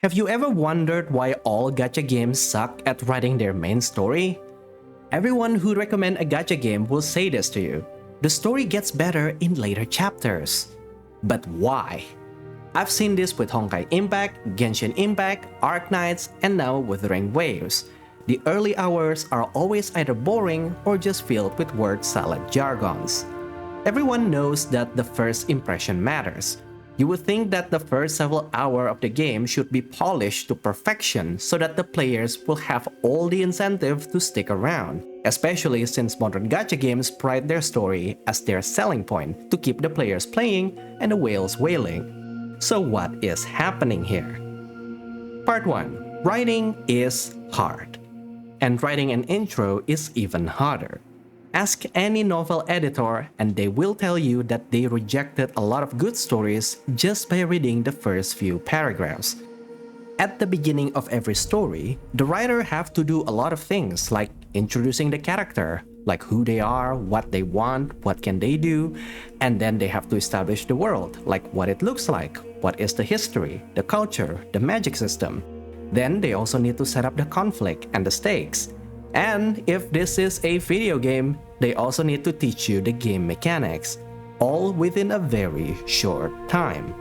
Have you ever wondered why all gacha games suck at writing their main story? Everyone who recommend a gacha game will say this to you. The story gets better in later chapters. But why? I've seen this with Honkai Impact, Genshin Impact, Arknights, and now Wuthering Waves. The early hours are always either boring or just filled with word salad jargons. Everyone knows that the first impression matters. You would think that the first several hours of the game should be polished to perfection so that the players will have all the incentive to stick around, especially since modern gacha games pride their story as their selling point to keep the players playing and the whales wailing. So what is happening here? Part 1. Writing is hard. And writing an intro is even harder. Ask any novel editor and they will tell you that they rejected a lot of good stories just by reading the first few paragraphs. At the beginning of every story, the writer have to do a lot of things like introducing the character, like who they are, what they want, what can they do, and then they have to establish the world, like what it looks like, what is the history, the culture, the magic system. Then they also need to set up the conflict and the stakes. And if this is a video game, they also need to teach you the game mechanics, all within a very short time.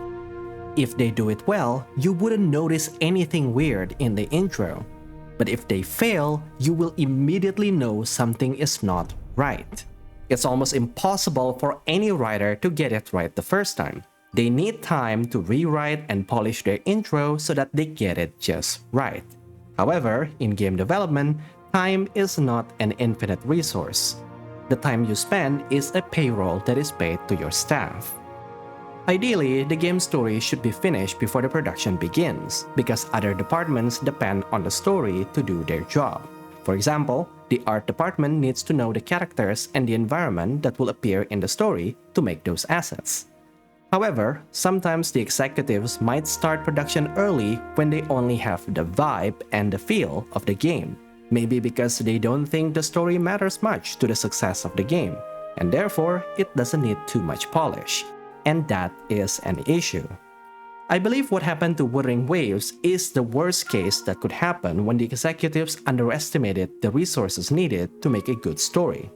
If they do it well, you wouldn't notice anything weird in the intro. But if they fail, you will immediately know something is not right. It's almost impossible for any writer to get it right the first time. They need time to rewrite and polish their intro so that they get it just right. However, in game development, time is not an infinite resource. The time you spend is a payroll that is paid to your staff. Ideally, the game story should be finished before the production begins, because other departments depend on the story to do their job. For example, the art department needs to know the characters and the environment that will appear in the story to make those assets. However, sometimes the executives might start production early when they only have the vibe and the feel of the game. Maybe because they don't think the story matters much to the success of the game, and therefore it doesn't need too much polish. And that is an issue. I believe what happened to Wuthering Waves is the worst case that could happen when the executives underestimated the resources needed to make a good story.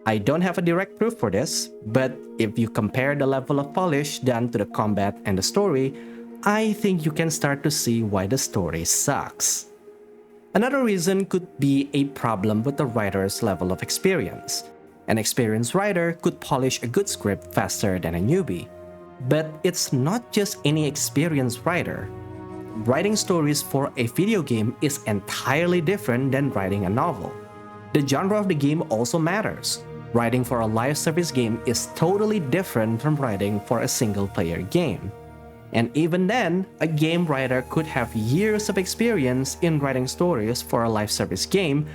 I don't have a direct proof for this, but if you compare the level of polish done to the combat and the story, I think you can start to see why the story sucks. Another reason could be a problem with the writer's level of experience. An experienced writer could polish a good script faster than a newbie. But it's not just any experienced writer. Writing stories for a video game is entirely different than writing a novel. The genre of the game also matters. Writing for a live service game is totally different from writing for a single-player game. And even then, a game writer could have years of experience in writing stories for a live service game,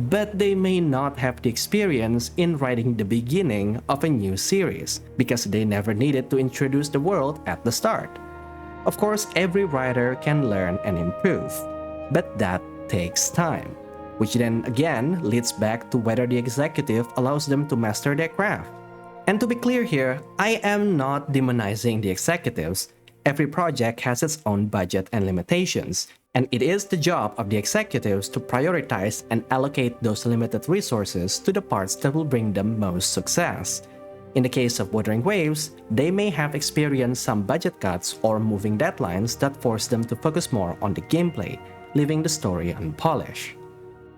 but they may not have the experience in writing the beginning of a new series, because they never needed to introduce the world at the start. Of course, every writer can learn and improve, but that takes time, which then again leads back to whether the executive allows them to master their craft. And to be clear here, I am not demonizing the executives. Every project has its own budget and limitations, and it is the job of the executives to prioritize and allocate those limited resources to the parts that will bring them most success. In the case of Wuthering Waves, they may have experienced some budget cuts or moving deadlines that force them to focus more on the gameplay, leaving the story unpolished.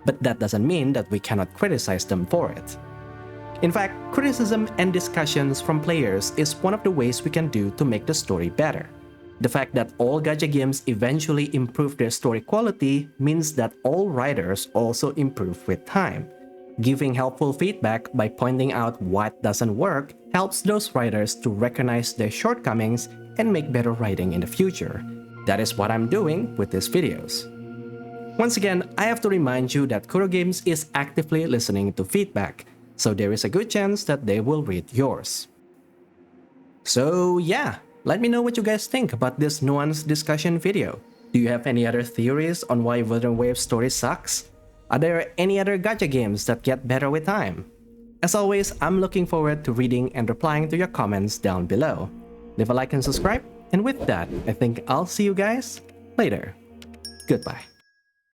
But that doesn't mean that we cannot criticize them for it. In fact, criticism and discussions from players is one of the ways we can do to make the story better. The fact that all gacha games eventually improve their story quality means that all writers also improve with time. Giving helpful feedback by pointing out what doesn't work helps those writers to recognize their shortcomings and make better writing in the future. That is what I'm doing with these videos. Once again, I have to remind you that Kuro Games is actively listening to feedback, so there is a good chance that they will read yours. So yeah, let me know what you guys think about this nuanced discussion video. Do you have any other theories on why Wuthering Waves story sucks? Are there any other gacha games that get better with time? As always, I'm looking forward to reading and replying to your comments down below. Leave a like and subscribe, and with that, I think I'll see you guys later. Goodbye.